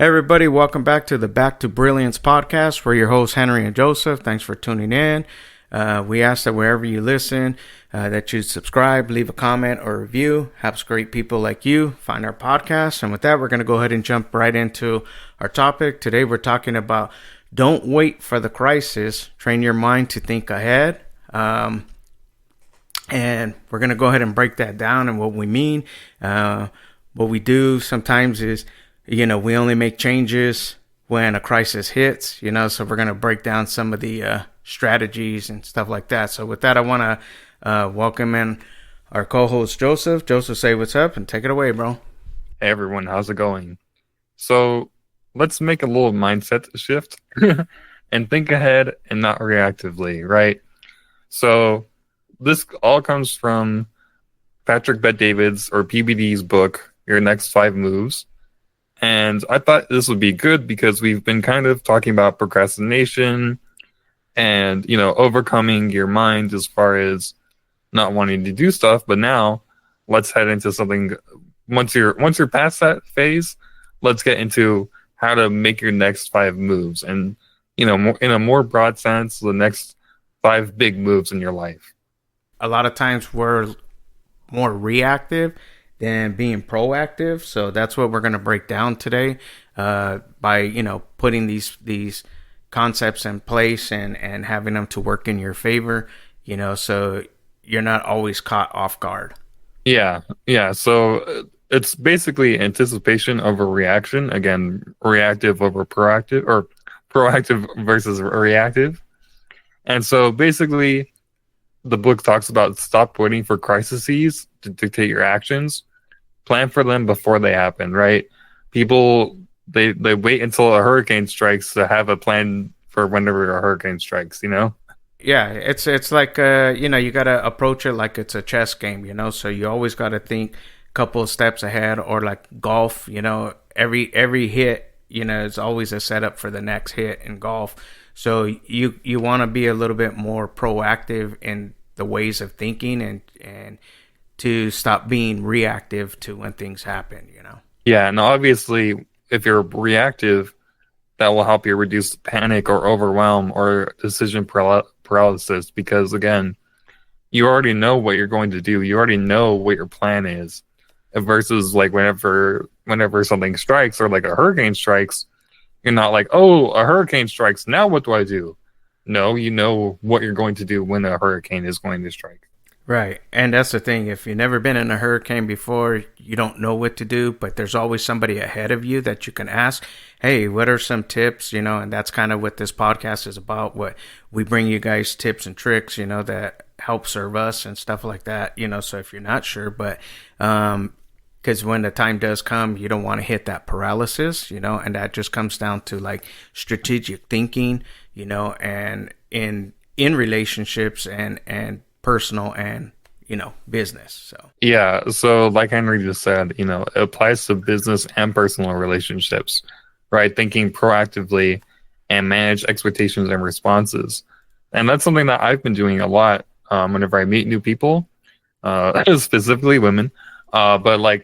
Hey everybody, welcome back to the Back to Brilliance podcast. We're your hosts, Henry and Joseph. Thanks for tuning in. We ask that wherever you listen, that you subscribe, leave a comment or review. Helps great people like you find our podcast. And with that, we're going to go ahead and jump right into our topic. Today, we're talking about don't wait for the crisis. Train your mind to think ahead. And we're going to go ahead and break that down and what we mean. What we do sometimes is, we only make changes when a crisis hits, so we're going to break down some of the strategies and stuff like that. So with that, I want to welcome in our co-host, Joseph. Joseph, say what's up and take it away, bro. Hey, everyone. How's it going? So let's make a little mindset shift and think ahead and not reactively, right? So this all comes from Patrick Bet-David's or PBD's book, Your Next 5 Moves. And I thought this would be good because we've been kind of talking about procrastination and, overcoming your mind as far as not wanting to do stuff. But now let's head into something. Once you're past that phase, let's get into how to make your next 5 moves. And, more, in a more broad sense, the next 5 big moves in your life. A lot of times we're more reactive than being proactive. So that's what we're going to break down today by, putting these concepts in place and having them to work in your favor, so you're not always caught off guard. Yeah. So it's basically anticipation over reaction. Again, reactive over proactive or proactive versus reactive. And so basically the book talks about stop waiting for crises to dictate your actions. Plan for them before they happen, right? People, they wait until a hurricane strikes to have a plan for whenever a hurricane strikes, Yeah, it's like, you got to approach it like it's a chess game, so you always got to think a couple of steps ahead, or like golf, every hit, is always a setup for the next hit in golf. So you want to be a little bit more proactive in the ways of thinking and to stop being reactive to when things happen, Yeah, and obviously, if you're reactive, that will help you reduce panic or overwhelm or decision paralysis because, again, you already know what you're going to do. You already know what your plan is versus like whenever something strikes or like a hurricane strikes, you're not like, oh, a hurricane strikes. Now what do I do? No, you know what you're going to do when a hurricane is going to strike. Right. And that's the thing. If you've never been in a hurricane before, you don't know what to do, but there's always somebody ahead of you that you can ask, hey, what are some tips? And that's kind of what this podcast is about. What we bring you guys tips and tricks, that help serve us and stuff like that, so if you're not sure, but, because when the time does come, you don't want to hit that paralysis, and that just comes down to like strategic thinking, and in relationships and personal and business. So like Henry just said, it applies to business and personal relationships, right? Thinking proactively and manage expectations and responses. And that's something that I've been doing a lot whenever I meet new people, specifically women, but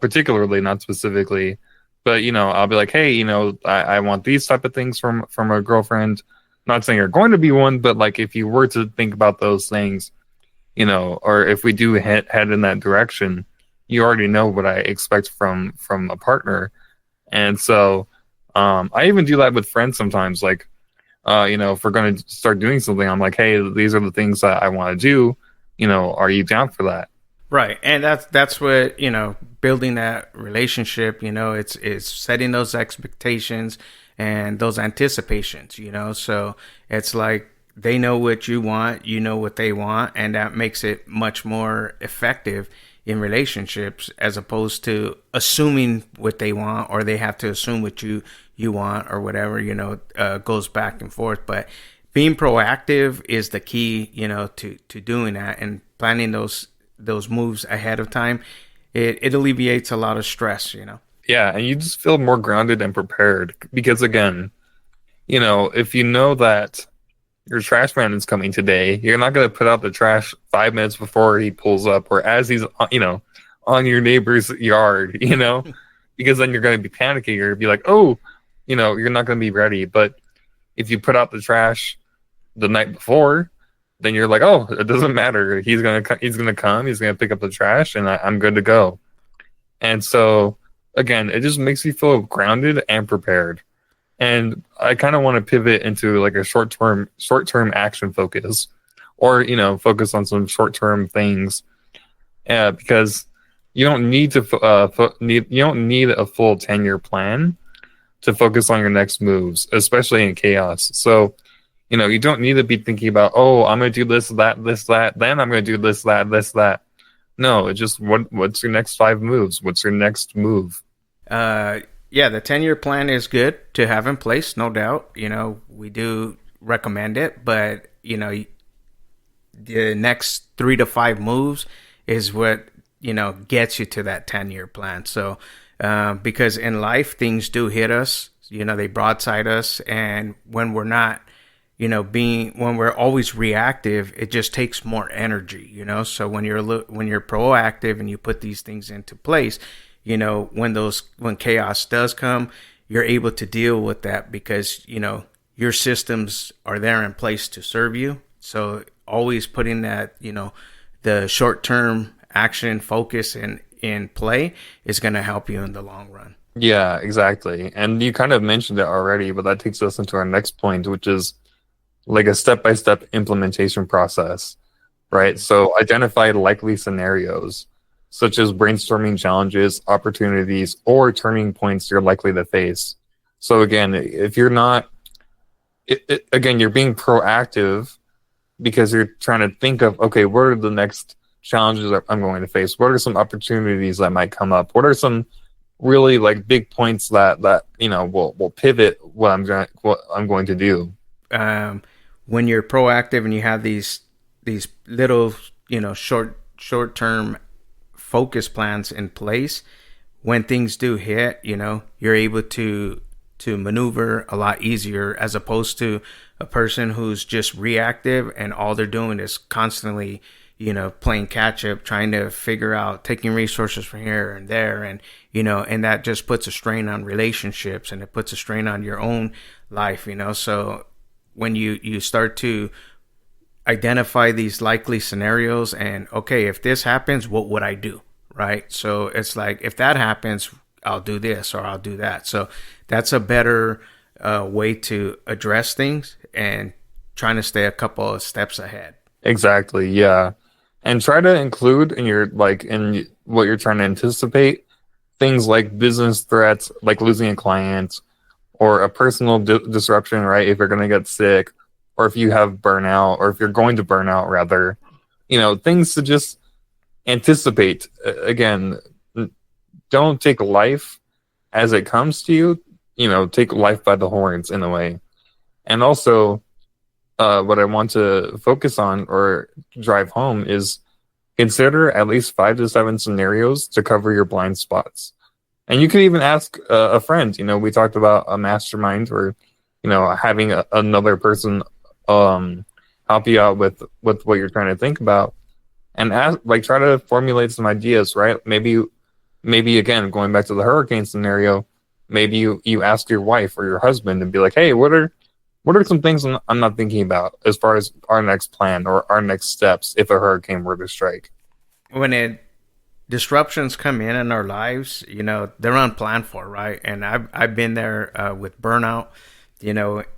particularly, not specifically, but I'll be like, hey, I want these type of things from a girlfriend. Not saying you're going to be one, but like if you were to think about those things, or if we do head in that direction, you already know what I expect from a partner. And so I even do that with friends sometimes. Like, if we're going to start doing something, I'm like, hey, these are the things that I want to do. Are you down for that? Right. And that's what, building that relationship, it's setting those expectations and those anticipations, so it's like they know what you want, you know what they want, and that makes it much more effective in relationships as opposed to assuming what they want, or they have to assume what you want or whatever, goes back and forth. But being proactive is the key, to doing that and planning those moves ahead of time. It alleviates a lot of stress, Yeah, and you just feel more grounded and prepared because, again, if you know that your trash man is coming today, you're not going to put out the trash 5 minutes before he pulls up or as he's, on your neighbor's yard, because then you're going to be panicking. You're going to be like, oh, you're not going to be ready. But if you put out the trash the night before, then you're like, oh, it doesn't matter. He's gonna come. He's gonna pick up the trash, and I'm good to go. And so again, it just makes you feel grounded and prepared. And I kind of want to pivot into like a short term action focus, or focus on some short term things, because you don't need to you don't need a full 10-year plan to focus on your next moves, especially in chaos. So you don't need to be thinking about, oh, I'm going to do this, that, then I'm going to do this, that. No, it's just what's your next 5 moves? What's your next move? Yeah, the 10-year plan is good to have in place, no doubt. We do recommend it, but the next 3 to 5 moves is what gets you to that 10-year plan. So because in life things do hit us, they broadside us, and when we're not when we're always reactive, it just takes more energy, so when you're proactive and you put these things into place, when chaos does come, you're able to deal with that because your systems are there in place to serve you. So always putting that the short-term action focus in play is going to help you in the long run. Yeah, exactly. And you kind of mentioned it already, but that takes us into our next point, which is like a step-by-step implementation process, right? So identify likely scenarios, such as brainstorming challenges, opportunities, or turning points you're likely to face. So again, if you're not, again, you're being proactive because you're trying to think of, okay, what are the next challenges that I'm going to face? What are some opportunities that might come up? What are some really like big points that will pivot what I'm going to do? When you're proactive and you have these little short term focus plans in place, when things do hit, you're able to maneuver a lot easier, as opposed to a person who's just reactive and all they're doing is constantly playing catch up, trying to figure out, taking resources from here and there, and and that just puts a strain on relationships, and it puts a strain on your own life. So when you start to identify these likely scenarios and, okay, if this happens, what would I do? Right. So it's like, if that happens, I'll do this or I'll do that. So that's a better way to address things and trying to stay a couple of steps ahead. Exactly. Yeah. And try to include in what you're trying to anticipate things like business threats, like losing a client, or a personal disruption, right? If you're going to get sick, or if you have burnout, or if you're going to burn out, rather, things to just anticipate. Again, don't take life as it comes to you, take life by the horns in a way. And also, what I want to focus on or drive home is consider at least 5 to 7 scenarios to cover your blind spots. And you can even ask a friend. We talked about a mastermind, or having another person help you out with what you're trying to think about, and try to formulate some ideas. Right? Maybe again, going back to the hurricane scenario, maybe you ask your wife or your husband and be like, hey, what are some things I'm not thinking about as far as our next plan or our next steps if a hurricane were to strike? When disruptions come in our lives, they're unplanned for, right? And I've been there with burnout,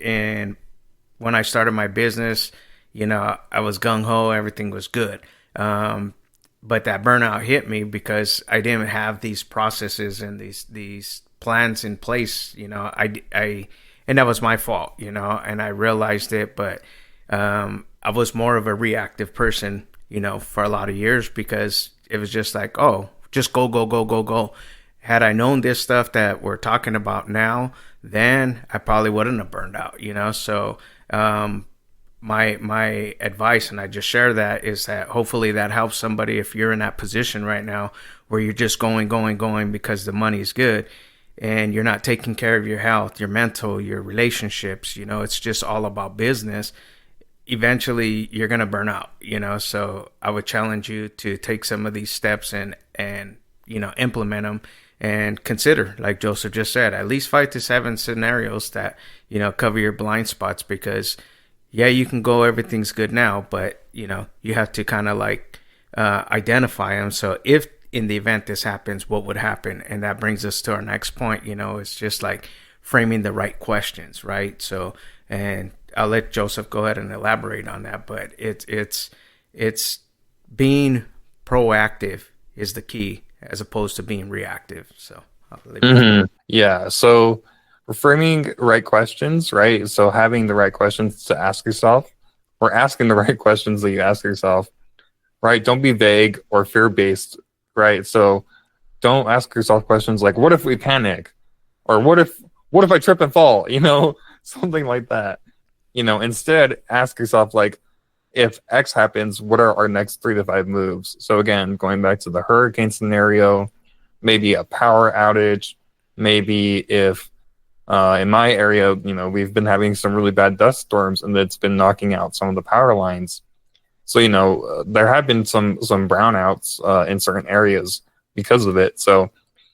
and when I started my business, I was gung ho, everything was good. But that burnout hit me because I didn't have these processes and these plans in place. I and that was my fault, and I realized it, but I was more of a reactive person, for a lot of years, because it was just like, oh, just go, go, go, go, go. Had I known this stuff that we're talking about now, then I probably wouldn't have burned out, So my advice, and I just share that, is that hopefully that helps somebody if you're in that position right now where you're just going because the money's good, and you're not taking care of your health, your mental, your relationships. It's just all about business. Eventually you're going to burn out, So I would challenge you to take some of these steps and implement them, and consider, like Joseph just said, at least 5 to 7 scenarios that, cover your blind spots, because yeah, you can go, everything's good now, but you have to kind of like identify them. So if in the event this happens, what would happen? And that brings us to our next point. It's just like framing the right questions, right? So, and I'll let Joseph go ahead and elaborate on that, but it's being proactive is the key as opposed to being reactive. So Yeah. So framing right questions, right? So having the right questions to ask yourself, or asking the right questions that you ask yourself, right? Don't be vague or fear-based, right? So don't ask yourself questions like, what if we panic? Or what if I trip and fall? Something like that. Instead ask yourself, like, if X happens, what are our next 3 to 5 moves? So again, going back to the hurricane scenario, maybe a power outage, maybe if in my area, we've been having some really bad dust storms and it's been knocking out some of the power lines. So, there have been some brownouts in certain areas because of it. So,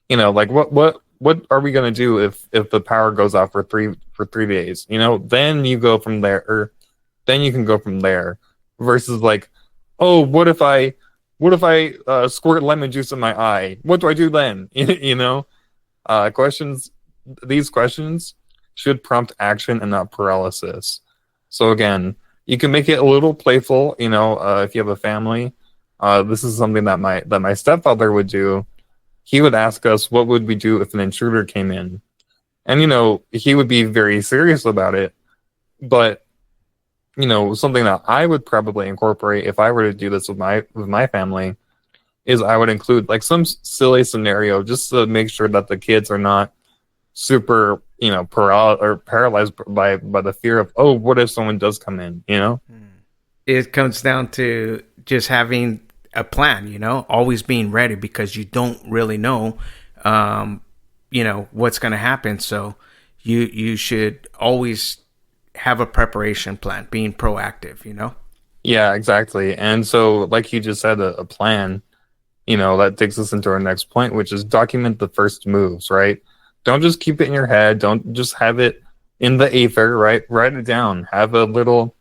like what are we going to do if the power goes off for 3 days? Then you go from there, or then you can go from there, versus like, oh, what if I squirt lemon juice in my eye? What do I do then? These questions should prompt action and not paralysis. So again, you can make it a little playful, if you have a family. This is something that my stepfather would do. He would ask us, what would we do if an intruder came in? And, he would be very serious about it. But, something that I would probably incorporate if I were to do this with my family is I would include like some silly scenario just to make sure that the kids are not super, paralyzed by the fear of, oh, what if someone does come in, It comes down to just having a plan, always being ready, because you don't really know, what's going to happen. So you should always have a preparation plan, being proactive. Yeah, exactly. And so, like you just said, a plan, that takes us into our next point, which is document the first moves, right? Don't just keep it in your head. Don't just have it in the ether, right? Write it down. Have a little,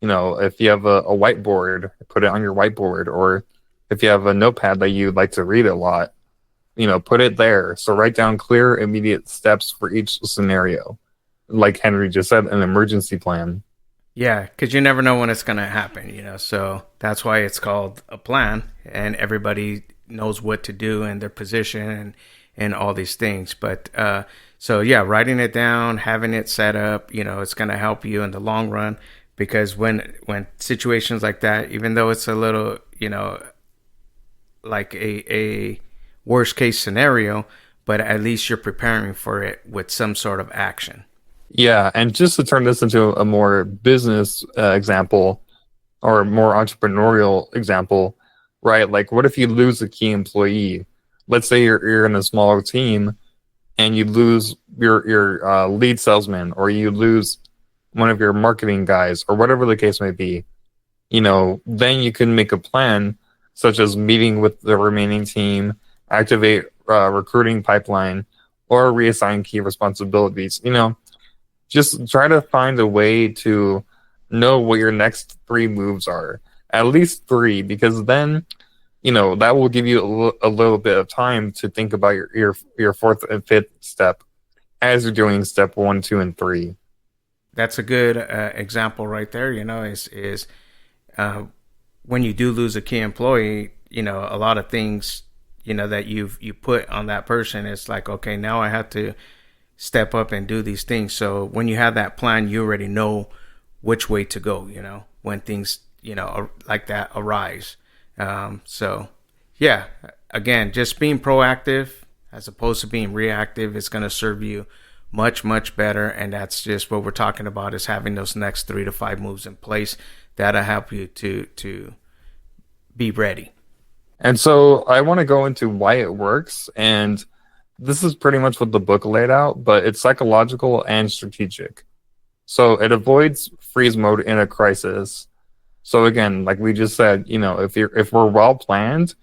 if you have a whiteboard, put it on your whiteboard. Or if you have a notepad that you like to read a lot, put it there. So write down clear, immediate steps for each scenario. Like Henry just said, an emergency plan. Yeah, because you never know when it's going to happen, so that's why it's called a plan, and everybody knows what to do and their position and all these things. But so yeah, writing it down, having it set up, it's going to help you in the long run, because when situations like that, even though it's a little, like a worst case scenario, but at least you're preparing for it with some sort of action. Yeah, and just to turn this into a more business example, or a more entrepreneurial example, right? Like, what if you lose a key employee? Let's say you're in a smaller team and you lose your lead salesman, or you lose one of your marketing guys, or whatever the case may be. Then you can make a plan, such as meeting with the remaining team, activate recruiting pipeline, or reassign key responsibilities. Just try to find a way to know what your next 3 moves are, at least 3, because then, that will give you a little bit of time to think about your 4th and 5th step as you're doing step 1, 2, and 3. That's a good example right there. Is when you do lose a key employee, a lot of things, that you put on that person. It's like, okay, now I have to step up and do these things. So when you have that plan, you already know which way to go, when things, like that arise. So yeah, again, just being proactive as opposed to being reactive is going to serve you much, much better. And that's just what we're talking about, is having those next 3 to 5 moves in place that'll help you to be ready. And so I want to go into why it works. And this is pretty much what the book laid out, but it's psychological and strategic. So it avoids freeze mode in a crisis. So again, like we just said, if we're well planned,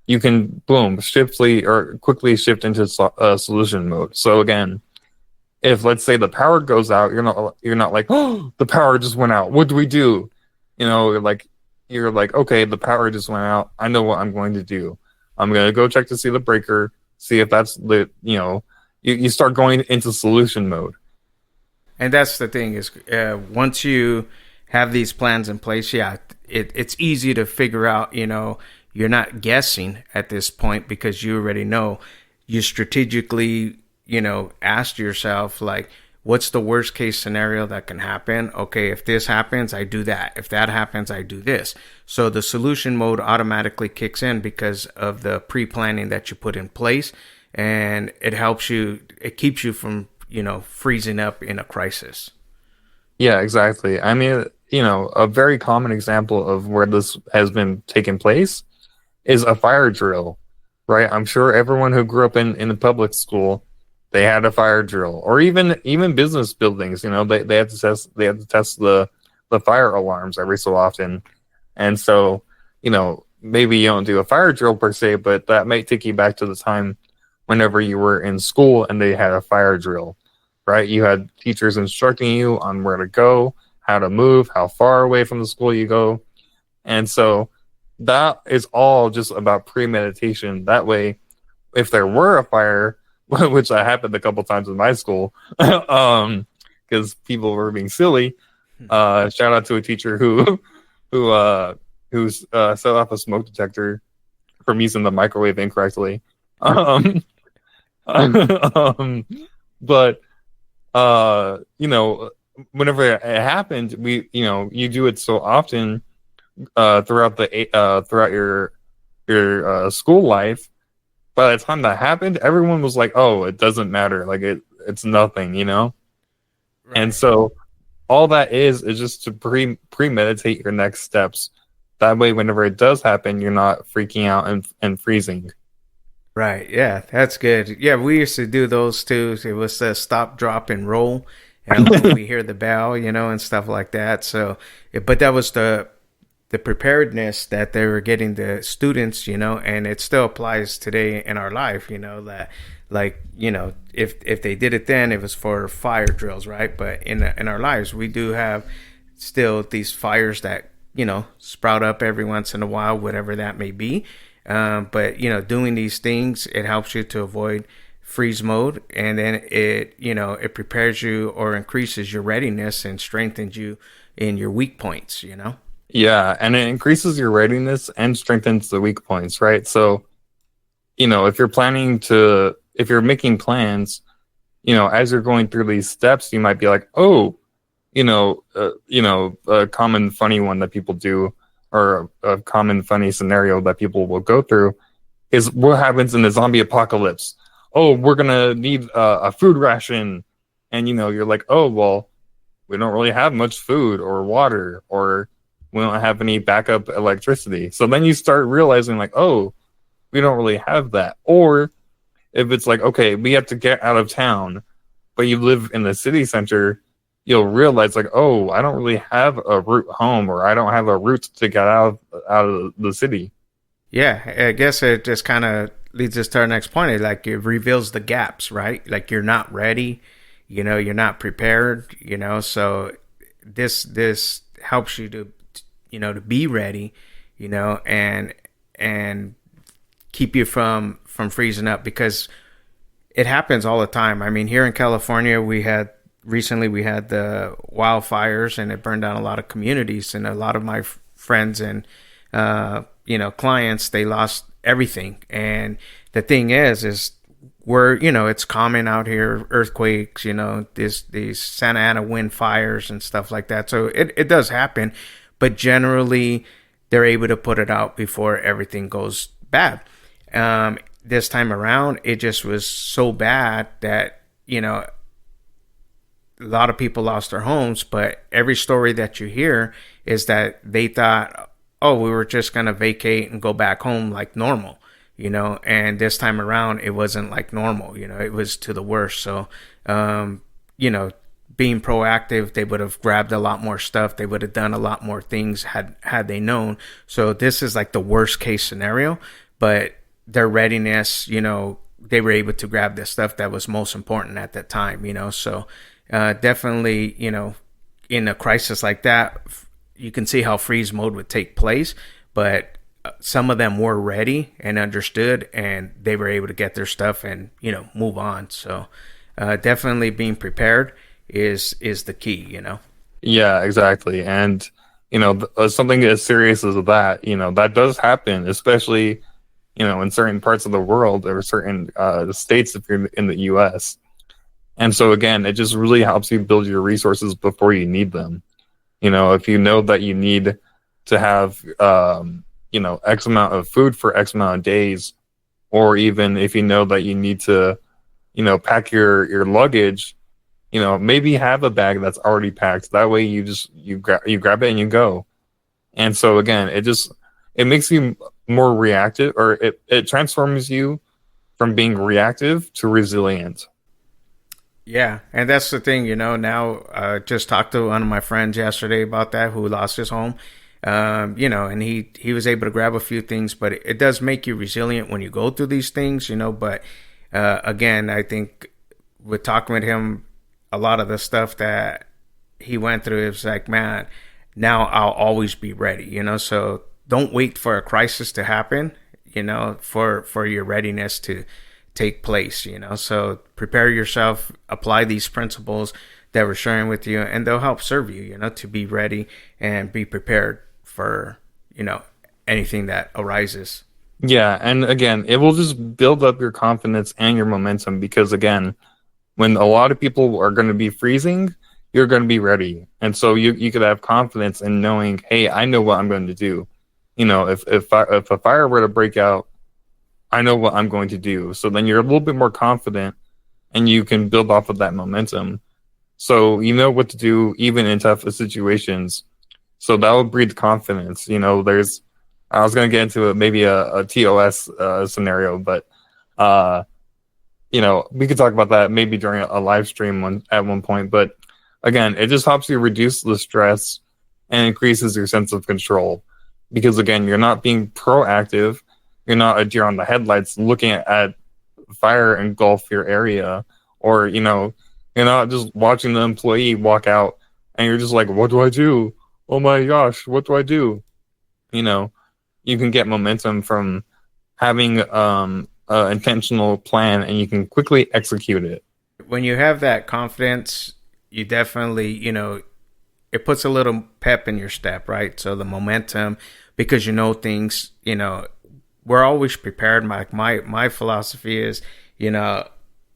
you can boom swiftly or quickly shift into solution mode. So again, if let's say the power goes out, you're not like, oh, the power just went out. What do we do? You're like, okay, the power just went out. I know what I'm going to do. I'm gonna go check to see the breaker, see if that's lit. You start going into solution mode. And that's the thing is, once you have these plans in place, yeah, it's easy to figure out. You're not guessing at this point because you already know. You strategically, asked yourself like, what's the worst case scenario that can happen? Okay, if this happens, I do that. If that happens, I do this. So the solution mode automatically kicks in because of the pre-planning that you put in place, and it helps you. It keeps you from freezing up in a crisis. Yeah, exactly. I mean, a very common example of where this has been taking place is a fire drill, right? I'm sure everyone who grew up in a public school, they had a fire drill, or even business buildings. They had to test the fire alarms every so often, and so maybe you don't do a fire drill per se, but that might take you back to the time whenever you were in school and they had a fire drill, right? You had teachers instructing you on where to go, how to move, how far away from the school you go, and so that is all just about premeditation. That way, if there were a fire, which happened a couple times in my school, because people were being silly. Shout out to a teacher who set off a smoke detector from using the microwave incorrectly. Um, but whenever it happened, you do it so often throughout your school life. By the time that happened, everyone was like, "Oh, it doesn't matter. Like it's nothing," Right. And so all that is just to premeditate your next steps. That way, whenever it does happen, you're not freaking out and freezing. Right. Yeah, that's good. Yeah, we used to do those too. It was the stop, drop, and roll. And like when we hear the bell, and stuff like that. So, but that was the preparedness that they were getting the students, and it still applies today in our life, that like, if they did it then, it was for fire drills, right? But in our lives, we do have still these fires that, sprout up every once in a while, whatever that may be. But doing these things, it helps you to avoid freeze mode, and then it prepares you or increases your readiness and strengthens you in your weak points. Yeah, and it increases your readiness and strengthens the weak points, right? So, if you're making plans, as you're going through these steps, you might be like, oh, a common funny one that people do, or a common funny scenario that people will go through is what happens in the zombie apocalypse. Oh, we're gonna need a food ration, and you're like, oh, well, we don't really have much food or water, or we don't have any backup electricity. So then you start realizing like, oh, we don't really have that. Or if it's like, okay, we have to get out of town, but you live in the city center, you'll realize like, oh, I don't really have a route home, or I don't have a route to get out of the city. Yeah, I guess it just kind of leads us to our next point. Like it reveals the gaps, right? Like you're not ready, you're not prepared, so this helps you to be ready, and keep you from freezing up, because it happens all the time. I mean, here in California, recently we had the wildfires, and it burned down a lot of communities, and a lot of my friends and clients, they lost everything. And the thing is we're, it's common out here, earthquakes, these Santa Ana wind fires and stuff like that. So it does happen, but generally they're able to put it out before everything goes bad. This time around, it just was so bad that, a lot of people lost their homes, but every story that you hear is that they thought, oh, we were just going to vacate and go back home like normal, and this time around, it wasn't like normal, it was to the worst. So, being proactive, they would have grabbed a lot more stuff. They would have done a lot more things had they known. So this is like the worst case scenario. but their readiness, they were able to grab the stuff that was most important at that time, So definitely, in a crisis like that, you can see how freeze mode would take place, but some of them were ready and understood, and they were able to get their stuff and move on. So definitely being prepared is the key. Yeah, exactly. And something as serious as that, that does happen, especially in certain parts of the world or certain states if you're in the U.S. And so again, it just really helps you build your resources before you need them. If you know that you need to have X amount of food for X amount of days, or even if you know that you need to pack your luggage, maybe have a bag that's already packed. That way you grab it and you go. And so again, it makes you more reactive, or it transforms you from being reactive to resilient. Yeah, and that's the thing, Now, just talked to one of my friends yesterday about that who lost his home, and he was able to grab a few things, but it does make you resilient when you go through these things, But again, I think with talking with him, a lot of the stuff that he went through, it was like, man, now I'll always be ready, So don't wait for a crisis to happen, for your readiness to take place, So prepare yourself, apply these principles that we're sharing with you, and they'll help serve you, to be ready and be prepared for, anything that arises. Yeah, and again, it will just build up your confidence and your momentum because again, when a lot of people are going to be freezing, you're going to be ready. And so you could have confidence in knowing, hey, I know what I'm going to do. If a fire were to break out, I know what I'm going to do. So then you're a little bit more confident and you can build off of that momentum. So you know what to do even in tough situations. So that will breed confidence. I was going to get into maybe a TOS scenario, but we could talk about that maybe during a live stream at one point. But again, it just helps you reduce the stress and increases your sense of control. Because again, you're not being proactive. You're not a deer on the headlights looking at fire engulf your area, or you're not just watching the employee walk out and you're just like, what do I do? Oh my gosh, what do I do? You can get momentum from having an intentional plan and you can quickly execute it. When you have that confidence, you definitely, it puts a little pep in your step, right? So the momentum, because things, we're always prepared. My philosophy is, I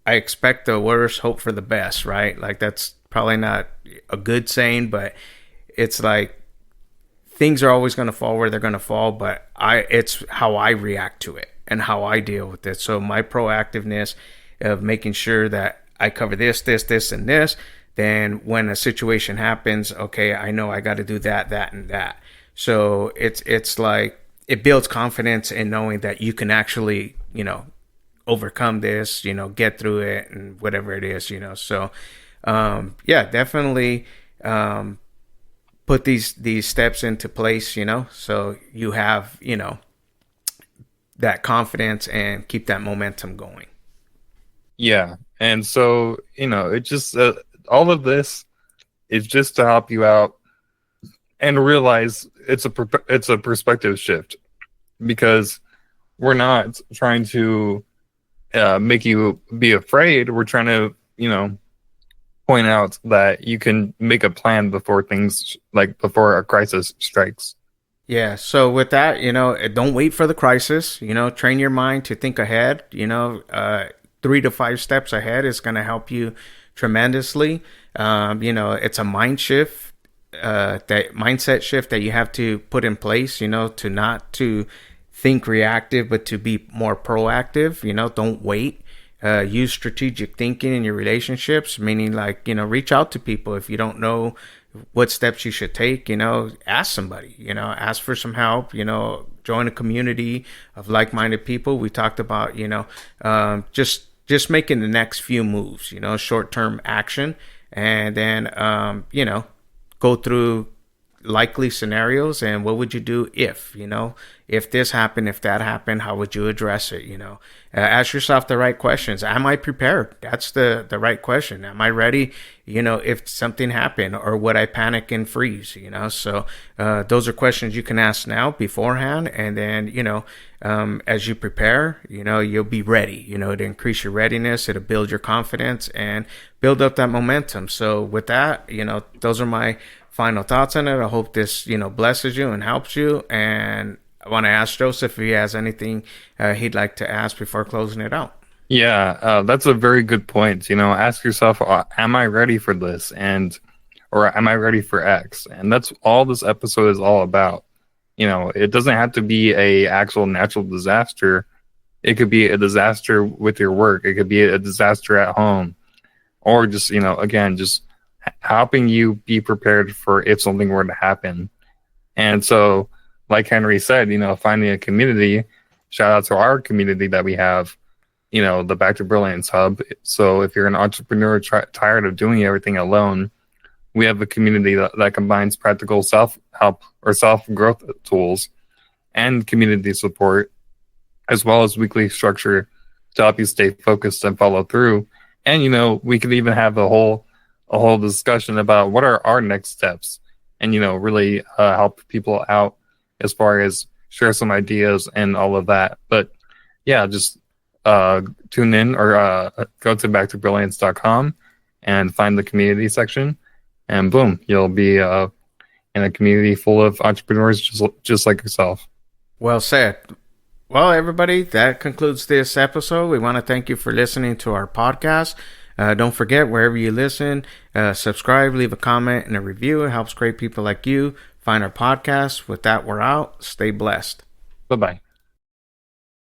expect the worst, hope for the best, right? Like that's probably not a good saying, but it's like things are always going to fall where they're going to fall, but it's how I react to it and how I deal with it. So my proactiveness of making sure that I cover this, and this, then when a situation happens, okay, I know I got to do that, and that. So it's like it builds confidence in knowing that you can actually, overcome this, get through it and whatever it is, So yeah, definitely put these steps into place, so you have, that confidence and keep that momentum going. Yeah. And so, it just, all of this is just to help you out and realize it's a perspective shift, because we're not trying to make you be afraid. We're trying to, point out that you can make a plan before before a crisis strikes. Yeah. So with that, don't wait for the crisis. Train your mind to think ahead. 3 to 5 steps ahead is going to help you tremendously. It's a mindset shift that you have to put in place. To not to think reactive, but to be more proactive. Don't wait. Use strategic thinking in your relationships, meaning reach out to people if you don't know what steps you should take. Ask somebody, ask for some help, join a community of like-minded people. We talked about, just making the next few moves, short-term action, and then, go through likely scenarios and what would you do if, if this happened, if that happened, how would you address it? Ask yourself the right questions. Am I prepared? That's the right question. Am I ready? If something happened, or would I panic and freeze? So those are questions you can ask now beforehand, and then as you prepare, you'll be ready. To increase your readiness, it'll build your confidence and build up that momentum. So with that, those are my final thoughts on it. I hope this blesses you and helps you. And I want to ask Joseph if he has anything he'd like to ask before closing it out. Yeah, that's a very good point. Ask yourself, am I ready for this? Or am I ready for X? And that's all this episode is all about. It doesn't have to be a actual natural disaster. It could be a disaster with your work. It could be a disaster at home, or just, again, just helping you be prepared for if something were to happen. And so, like Henry said, finding a community, shout out to our community that we have, the Back to Brilliance Hub. So if you're an entrepreneur tired of doing everything alone, we have a community that combines practical self-help or self-growth tools and community support, as well as weekly structure to help you stay focused and follow through. And, we could even have a whole discussion about what are our next steps, and, really help people out as far as share some ideas and all of that. But yeah, just tune in or go to backtobrilliance.com and find the community section, and boom, you'll be in a community full of entrepreneurs just like yourself. Well said. Well, everybody, that concludes this episode. We want to thank you for listening to our podcast. Don't forget, wherever you listen, subscribe, leave a comment and a review. It helps great people like you find our podcast. With that, we're out. Stay blessed. Bye-bye.